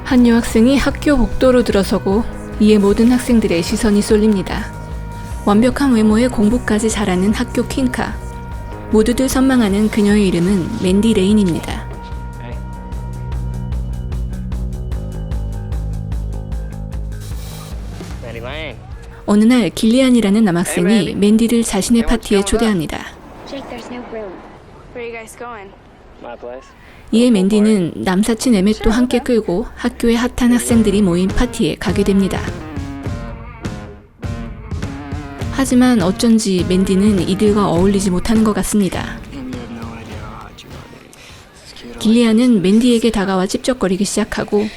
한 여학생이 학교 복도로 들어서고 이에 모든 학생들의 시선이 쏠립니다. 완벽한 외모에 공부까지 잘하는 학교 퀸카. 모두들 선망하는 그녀의 이름은 맨디 레인입니다. 어느 날 길리안이라는 남학생이 맨디를 자신의 파티에 초대합니다. 이에 맨디는 남사친 에멧도 함께 끌고 학교의 핫한 학생들이 모인 파티에 가게 됩니다. 하지만 어쩐지 맨디는 이들과 어울리지 못하는 것 같습니다. 길리안은 맨디에게 다가와 찝쩍거리기 시작하고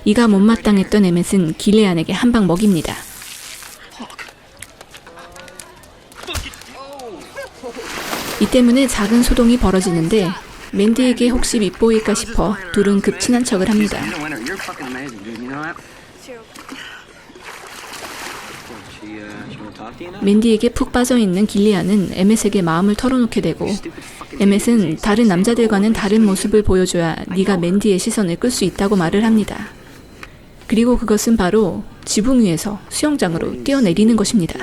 이가 못마땅했던 에멧은 길리안에게 한 방 먹입니다. 이 때문에 작은 소동이 벌어지는데 맨디에게 혹시 밉보일까 싶어 둘은 급친한 척을 합니다. 맨디에게 푹 빠져있는 길리안은 에멧에게 마음을 털어놓게 되고 에멧은 다른 남자들과는 다른 모습을 보여줘야 네가 맨디의 시선을 끌 수 있다고 말을 합니다. 그리고 그것은 바로 지붕 위에서 수영장으로 뛰어내리는 것입니다.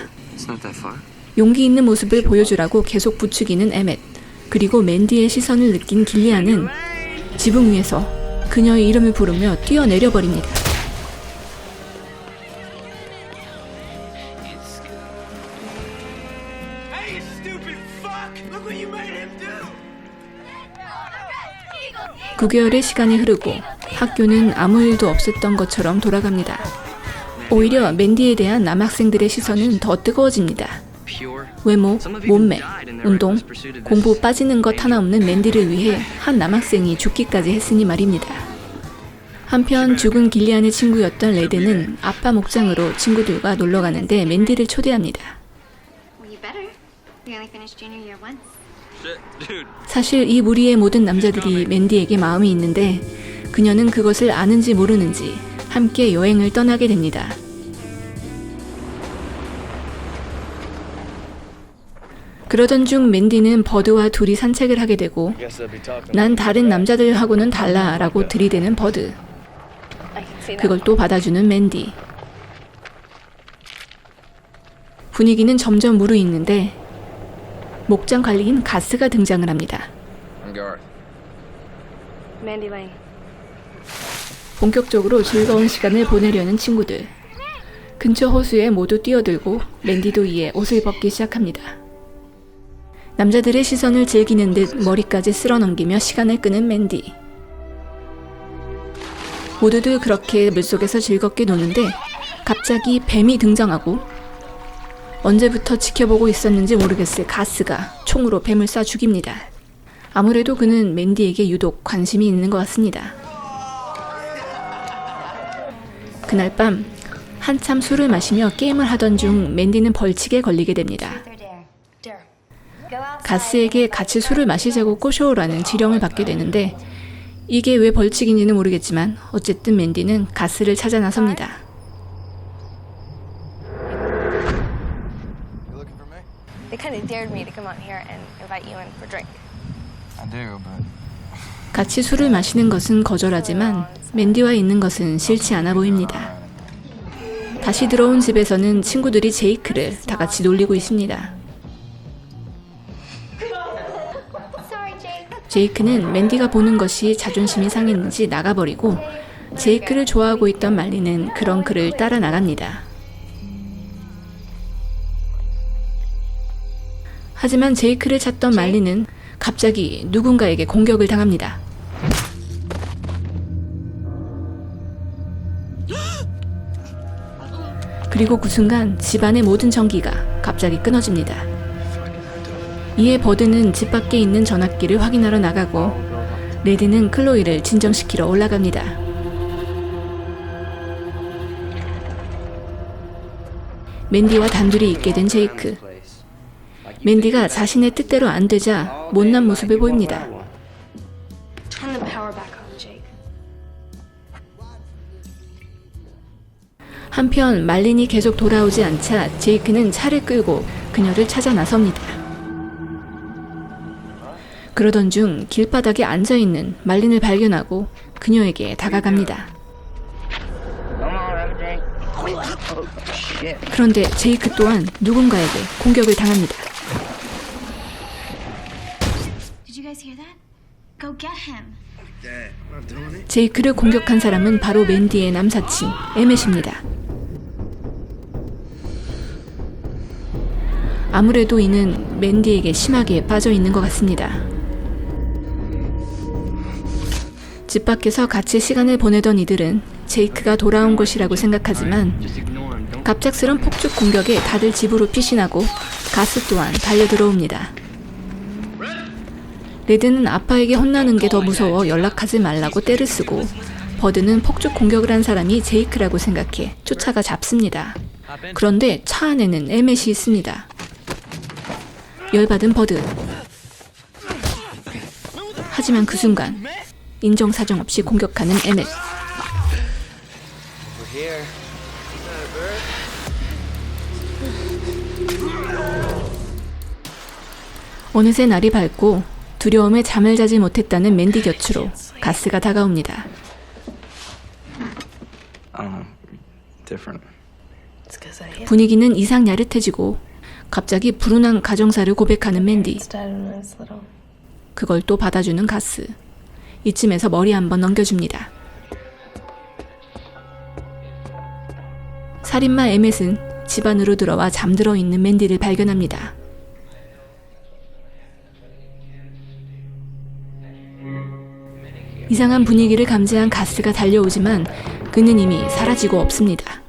용기 있는 모습을 보여주라고 계속 부추기는 에멧. 그리고 맨디의 시선을 느낀 길리안은 지붕 위에서 그녀의 이름을 부르며 뛰어내려 버립니다. (9개월의) 시간이 흐르고 학교는 아무 일도 없었던 것처럼 돌아갑니다. 오히려 맨디에 대한 남학생들의 시선은 더 뜨거워집니다. 외모, 몸매, 운동, 공부 빠지는 것 하나 없는 맨디를 위해 한 남학생이 죽기까지 했으니 말입니다. 한편 죽은 길리안의 친구였던 레드는 아빠 목장으로 친구들과 놀러 가는데 맨디를 초대합니다. 사실 이 무리의 모든 남자들이 맨디에게 마음이 있는데 그녀는 그것을 아는지 모르는지 함께 여행을 떠나게 됩니다. 그러던 중 맨디는 버드와 둘이 산책을 하게 되고 난 다른 남자들하고는 달라 라고 들이대는 버드. 그걸 또 받아주는 맨디. 분위기는 점점 무르익는데 목장 관리인 가스가 등장을 합니다. 본격적으로 즐거운 시간을 보내려는 친구들. 근처 호수에 모두 뛰어들고 맨디도 이에 옷을 벗기 시작합니다. 남자들의 시선을 즐기는 듯 머리까지 쓸어넘기며 시간을 끄는 맨디. 모두들 그렇게 물속에서 즐겁게 노는데 갑자기 뱀이 등장하고 언제부터 지켜보고 있었는지 모르겠을 가스가 총으로 뱀을 쏴 죽입니다. 아무래도 그는 맨디에게 유독 관심이 있는 것 같습니다. 그날 밤 한참 술을 마시며 게임을 하던 중 맨디는 벌칙에 걸리게 됩니다. 가스에게 같이 술을 마시자고 꼬셔오라는 지령을 받게 되는데 이게 왜 벌칙인지는 모르겠지만 어쨌든 맨디는 가스를 찾아 나섭니다. 같이 술을 마시는 것은 거절하지만 맨디와 있는 것은 싫지 않아 보입니다. 다시 들어온 집에서는 친구들이 제이크를 다 같이 놀리고 있습니다. 제이크는 맨디가 보는 것이 자존심이 상했는지 나가버리고 제이크를 좋아하고 있던 말리는 그런 그를 따라 나갑니다. 하지만 제이크를 찾던 말리는 갑자기 누군가에게 공격을 당합니다. 그리고 그 순간 집안의 모든 전기가 갑자기 끊어집니다. 이에 버드는 집 밖에 있는 전압기를 확인하러 나가고 레드는 클로이를 진정시키러 올라갑니다. 맨디와 단둘이 있게 된 제이크. 맨디가 자신의 뜻대로 안 되자 못난 모습을 보입니다. 한편 말린이 계속 돌아오지 않자 제이크는 차를 끌고 그녀를 찾아 나섭니다. 그러던 중 길바닥에 앉아있는 말린을 발견하고 그녀에게 다가갑니다. 그런데 제이크 또한 누군가에게 공격을 당합니다. Did you guys hear that? Go get him. 제이크를 공격한 사람은 바로 맨디의 남사친 에멧입니다. 아무래도 이는 맨디에게 심하게 빠져 있는 것 같습니다. 집 밖에서 같이 시간을 보내던 이들은 제이크가 돌아온 것이라고 생각하지만 갑작스런 폭죽 공격에 다들 집으로 피신하고 가스 또한 달려들어옵니다. 레드는 아빠에게 혼나는 게 더 무서워 연락하지 말라고 떼를 쓰고 버드는 폭죽 공격을 한 사람이 제이크라고 생각해 쫓아가 잡습니다. 그런데 차 안에는 에멧이 있습니다. 열받은 버드. 하지만 그 순간 인정사정 없이 공격하는 에멧. 어느새 날이 밝고 두려움에 잠을 자지 못했다는 맨디 곁으로 가스가 다가옵니다. 분위기는 이상 야릇해지고 갑자기 불운한 가정사를 고백하는 맨디. 그걸 또 받아주는 가스. 이쯤에서 머리 한번 넘겨줍니다. 살인마 에멧은 집 안으로 들어와 잠들어 있는 맨디를 발견합니다. 이상한 분위기를 감지한 가스가 달려오지만 그는 이미 사라지고 없습니다.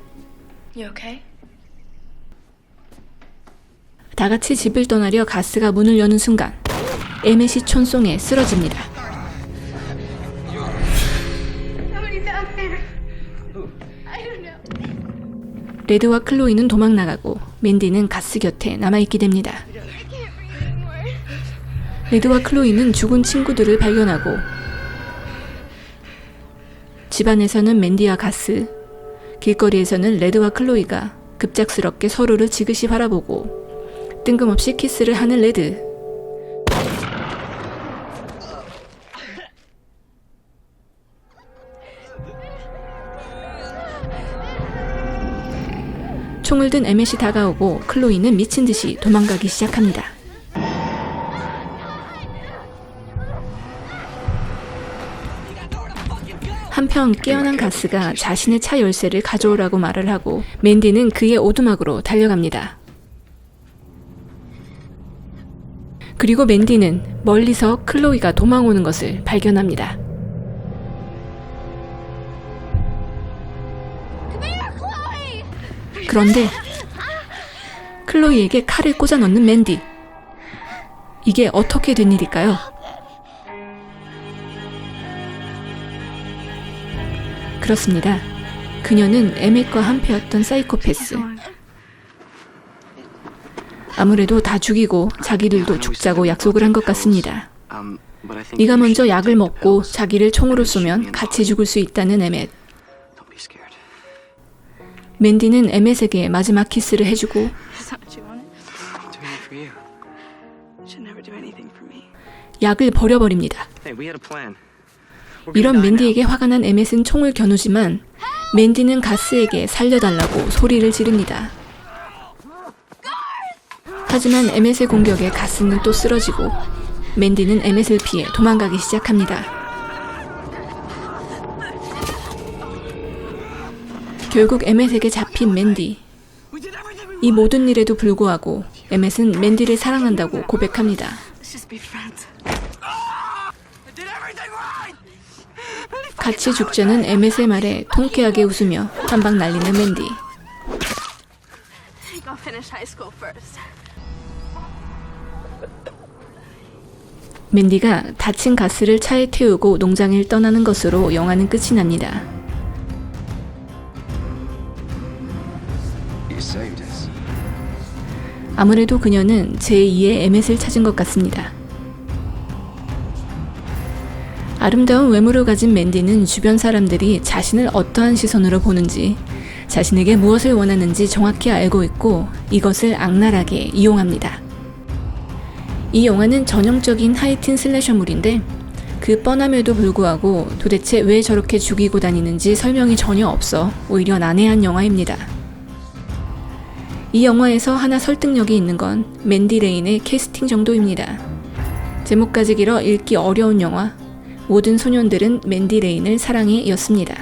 You okay? 다 같이 집을 떠나려 가스가 문을 여는 순간 에멧이 촌송에 쓰러집니다. Somebody down there. I don't know. 레드와 클로이는 도망나가고 맨디는 가스 곁에 남아있게 됩니다. I can't breathe anymore. 레드와 클로이는 죽은 친구들을 발견하고 집안에서는 맨디와 가스, 길거리에서는 레드와 클로이가 급작스럽게 서로를 지그시 바라보고 뜬금없이 키스를 하는 레드. 총을 든 에멧이 다가오고 클로이는 미친 듯이 도망가기 시작합니다. 한편 깨어난 가스가 자신의 차 열쇠를 가져오라고 말을 하고 맨디는 그의 오두막으로 달려갑니다. 그리고 맨디는 멀리서 클로이가 도망오는 것을 발견합니다. 그런데 클로이에게 칼을 꽂아 넣는 맨디. 이게 어떻게 된 일일까요? 그렇습니다. 그녀는 에멧과 한패였던 사이코패스. 아무래도 다 죽이고 자기들도 죽자고 약속을 한 것 같습니다. 네가 먼저 약을 먹고 자기를 총으로 쏘면 같이 죽을 수 있다는 에멧. 맨디는 에멧에게 마지막 키스를 해주고 약을 버려버립니다. 이런 맨디에게 화가 난 에멧은 총을 겨누지만 맨디는 가스에게 살려달라고 소리를 지릅니다. 하지만 에멧의 공격에 가스는 또 쓰러지고 맨디는 에멧을 피해 도망가기 시작합니다. 결국 에멧에게 잡힌 맨디. 이 모든 일에도 불구하고 에멧은 맨디를 사랑한다고 고백합니다. 같이 죽자는 에멧의 말에 통쾌하게 웃으며 한방 날리는 맨디. 맨디가 다친 가스를 차에 태우고 농장을 떠나는 것으로 영화는 끝이 납니다. 아무래도 그녀는 제2의 에멧을 찾은 것 같습니다. 아름다운 외모를 가진 맨디는 주변 사람들이 자신을 어떠한 시선으로 보는지, 자신에게 무엇을 원하는지 정확히 알고 있고 이것을 악랄하게 이용합니다. 이 영화는 전형적인 하이틴 슬래셔물인데 그 뻔함에도 불구하고 도대체 왜 저렇게 죽이고 다니는지 설명이 전혀 없어 오히려 난해한 영화입니다. 이 영화에서 하나 설득력이 있는 건 맨디 레인의 캐스팅 정도입니다. 제목까지 길어 읽기 어려운 영화 모든 소년들은 맨디 레인을 사랑해 였습니다.